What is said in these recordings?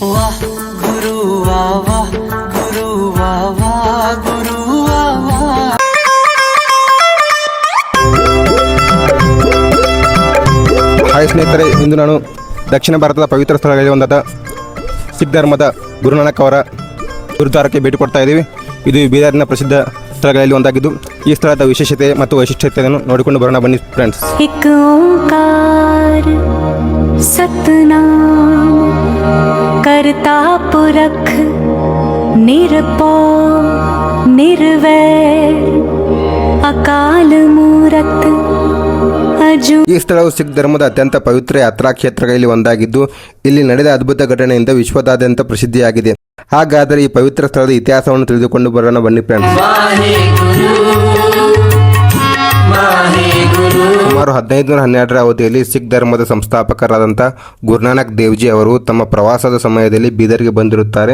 वाह गुरु वाह वाह गुरु वाह वाह गुरु वाह वाह. ಹಾಯ್ ಸ್ನೇಹಿತರೆ, ಇಂದು ನಾನು ದಕ್ಷಿಣ ಭಾರತದ ಪವಿತ್ರ ಸ್ಥಳಗಳಲ್ಲಿ ಒಂದಾದ ಸಿಖ್ ಧರ್ಮದ ಗುರುನಾನಕ್ ಅವರ ಗುರುದ್ವಾರಕ್ಕೆ ಭೇಟಿ ಕೊಡ್ತಾ ಇದ್ದೀವಿ. ಇದು ಬೀದರ್ನ ಪ್ರಸಿದ್ಧ ಸ್ಥಳಗಳಲ್ಲಿ ಒಂದಾಗಿದ್ದು ಈ ಸ್ಥಳದ ವಿಶೇಷತೆ ಮತ್ತು ವೈಶಿಷ್ಟ್ಯತೆಯನ್ನು ನೋಡಿಕೊಂಡು ಬರೋಣ ಬನ್ನಿ ಫ್ರೆಂಡ್ಸ್. एक ओंकार सतनाम करता पुरख निरपौ निर्वैर अकाल मूरत अजू. ಈ ಸ್ಥಳವು ಸಿಖ್ ಧರ್ಮದ ಅತ್ಯಂತ ಪವಿತ್ರ ಯಾತ್ರಾ ಕ್ಷೇತ್ರಗಳಲ್ಲಿ ಒಂದಾಗಿದ್ದು ಇಲ್ಲಿ ನಡೆದ ಅದ್ಭುತ ಘಟನೆಯಿಂದ ವಿಶ್ವದಾದ್ಯಂತ ಪ್ರಸಿದ್ಧಿಯಾಗಿದೆ. ಹಾಗಾದರೆ ಈ ಪವಿತ್ರ ಸ್ಥಳದ ಇತಿಹಾಸವನ್ನು ತಿಳಿದುಕೊಂಡು ಬರೋಣ ಬನ್ನಿ ಫ್ರೆಂಡ್ಸ್. ಸುಮಾರು 1512ರ ಅವಧಿಯಲ್ಲಿ ಸಿಖ್ ಧರ್ಮದ ಸಂಸ್ಥಾಪಕರಾದಂಥ ಗುರುನಾನಕ್ ದೇವ್ಜಿ ಅವರು ತಮ್ಮ ಪ್ರವಾಸದ ಸಮಯದಲ್ಲಿ ಬೀದರ್ಗೆ ಬಂದಿರುತ್ತಾರೆ.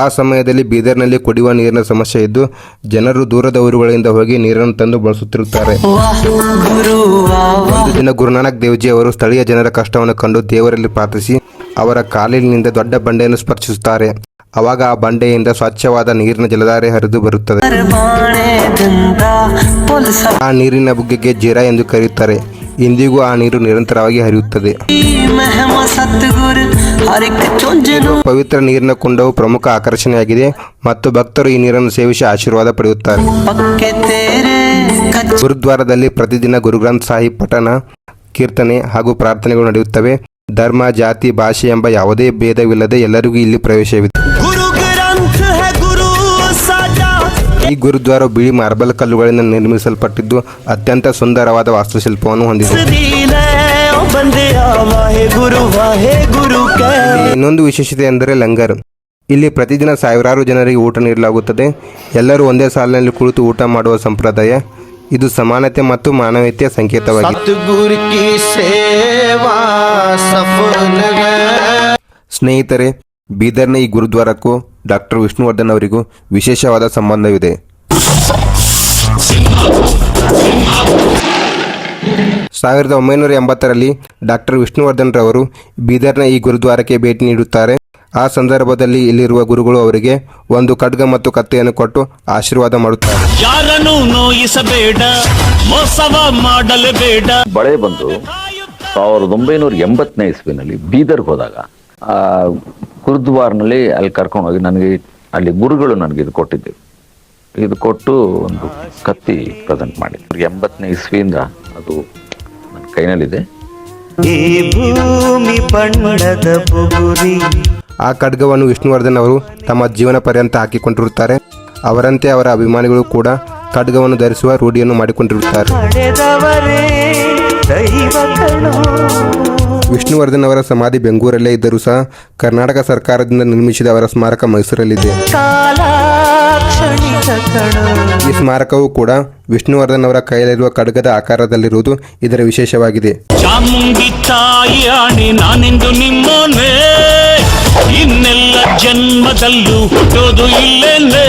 ಆ ಸಮಯದಲ್ಲಿ ಬೀದರ್ನಲ್ಲಿ ಕುಡಿಯುವ ನೀರಿನ ಸಮಸ್ಯೆ ಇದ್ದು ಜನರು ದೂರದ ಊರುಗಳಿಂದ ಹೋಗಿ ನೀರನ್ನು ತಂದು ಬಳಸುತ್ತಿರುತ್ತಾರೆ. ಒಂದು ದಿನ ಗುರುನಾನಕ್ ದೇವ್ಜಿ ಅವರು ಸ್ಥಳೀಯ ಜನರ ಕಷ್ಟವನ್ನು ಕಂಡು ದೇವರಲ್ಲಿ ಪ್ರಾರ್ಥಿಸಿ ಅವರ ಕಾಲಿನಿಂದ ದೊಡ್ಡ ಬಂಡೆಯನ್ನು ಸ್ಪರ್ಶಿಸುತ್ತಾರೆ. ಅವಾಗ ಆ ಬಂಡೆಯಿಂದ ಸ್ವಚ್ಛವಾದ ನೀರಿನ ಜಲಧಾರೆ ಹರಿದು ಬರುತ್ತದೆ. ಆ ನೀರಿನ ಬುಗ್ಗೆಗೆ ಜೀರಾ ಎಂದು ಕರೆಯುತ್ತಾರೆ. ಇಂದಿಗೂ ಆ ನೀರು ನಿರಂತರವಾಗಿ ಹರಿಯುತ್ತದೆ. ಪವಿತ್ರ ನೀರಿನ ಕುಂಡವು ಪ್ರಮುಖ ಆಕರ್ಷಣೆಯಾಗಿದೆ ಮತ್ತು ಭಕ್ತರು ಈ ನೀರನ್ನು ಸೇವಿಸಿ ಆಶೀರ್ವಾದ ಪಡೆಯುತ್ತಾರೆ. ಗುರುದ್ವಾರದಲ್ಲಿ ಪ್ರತಿದಿನ ಗುರುಗ್ರಂಥ್ ಸಾಹಿಬ್ ಪಠಣ, ಕೀರ್ತನೆ ಹಾಗೂ ಪ್ರಾರ್ಥನೆಗಳು ನಡೆಯುತ್ತವೆ. ಧರ್ಮ, ಜಾತಿ, ಭಾಷೆ ಎಂಬ ಯಾವುದೇ ಭೇದವಿಲ್ಲದೆ ಎಲ್ಲರಿಗೂ ಇಲ್ಲಿ ಪ್ರವೇಶವಿದೆ. ಈ ಗುರುದ್ವಾರ ಬಿಳಿ ಮಾರ್ಬಲ್ ಕಲ್ಲುಗಳಿಂದ ನಿರ್ಮಿಸಲ್ಪಟ್ಟಿದ್ದು ಅತ್ಯಂತ ಸುಂದರವಾದ ವಾಸ್ತುಶಿಲ್ಪವನ್ನು ಹೊಂದಿದೆ. ಇನ್ನೊಂದು ವಿಶೇಷತೆ ಎಂದರೆ ಲಂಗರ್. ಇಲ್ಲಿ ಪ್ರತಿದಿನ ಸಾವಿರಾರು ಜನರಿಗೆ ಊಟ ನೀಡಲಾಗುತ್ತದೆ. ಎಲ್ಲರೂ ಒಂದೇ ಸಾಲಿನಲ್ಲಿ ಕುಳಿತು ಊಟ ಮಾಡುವ ಸಂಪ್ರದಾಯ. ಇದು ಸಮಾನತೆ ಮತ್ತು ಮಾನವೀಯತೆಯ ಸಂಕೇತವಾಗಿದೆ. ಸ್ನೇಹಿತರೆ, ಬೀದರ್ನ ಈ ಗುರುದ್ವಾರಕ್ಕೂ ಡಾಕ್ಟರ್ ವಿಷ್ಣುವರ್ಧನ್ ಅವರಿಗೂ ವಿಶೇಷವಾದ ಸಂಬಂಧವಿದೆ. 1980ರಲ್ಲಿ ಡಾಕ್ಟರ್ ವಿಷ್ಣುವರ್ಧನ್ ರವರು ಬೀದರ್ನ ಈ ಗುರುದ್ವಾರಕ್ಕೆ ಭೇಟಿ ನೀಡುತ್ತಾರೆ. ಆ ಸಂದರ್ಭದಲ್ಲಿ ಇಲ್ಲಿರುವ ಗುರುಗಳು ಅವರಿಗೆ ಒಂದು ಖಡ್ಗ ಮತ್ತು ಕತ್ತೆಯನ್ನು ಕೊಟ್ಟು ಆಶೀರ್ವಾದ ಮಾಡುತ್ತಾರೆ. ಬಳೆ ಬಂದು 1980ನೇ ಇಸ್ವಿನಲ್ಲಿ ಬೀದರ್ಗೆ ಹೋದಾಗ ಗುರುದ್ವಾರ್ನಲ್ಲಿ ಅಲ್ಲಿ ಕರ್ಕೊಂಡು ಹೋಗಿ ನನಗೆ ಅಲ್ಲಿ ಗುರುಗಳು ನನಗೆ ಇದು ಕೊಟ್ಟಿದ್ದರು. ಇದು ಕೊಟ್ಟು ಒಂದು ಕತ್ತಿ ಪ್ರೆಸೆಂಟ್ ಮಾಡಿದ್ರು. 80ನೇ ಇಸ್ವಿಯಿಂದ ಅದು ನನ್ನ ಕೈನಲ್ಲಿದೆ. ಆ ಖಡ್ಗವನ್ನು ವಿಷ್ಣುವರ್ಧನ್ ಅವರು ತಮ್ಮ ಜೀವನ ಪರ್ಯಂತ ಹಾಕಿಕೊಂಡಿರುತ್ತಾರೆ. ಅವರಂತೆ ಅವರ ಅಭಿಮಾನಿಗಳು ಕೂಡ ಖಡ್ಗವನ್ನು ಧರಿಸುವ ರೂಢಿಯನ್ನು ಮಾಡಿಕೊಂಡಿರುತ್ತಾರೆ. ವಿಷ್ಣುವರ್ಧನ್ ಅವರ ಸಮಾಧಿ ಬೆಂಗಳೂರಲ್ಲೇ ಇದ್ದರೂ ಸಹ ಕರ್ನಾಟಕ ಸರ್ಕಾರದಿಂದ ನಿರ್ಮಿಸಿದ ಅವರ ಸ್ಮಾರಕ ಮೈಸೂರಲ್ಲಿದೆ. ಈ ಸ್ಮಾರಕವು ಕೂಡ ವಿಷ್ಣುವರ್ಧನ್ ಅವರ ಕೈಯಲ್ಲಿರುವ ಖಡ್ಗದ ಆಕಾರದಲ್ಲಿರುವುದು ಇದರ ವಿಶೇಷವಾಗಿದೆ. ಇನ್ನೆಲ್ಲ ಜನ್ಮದಲ್ಲೂ ಹುಟ್ಟೋದು ಇಲ್ಲೇನೆ.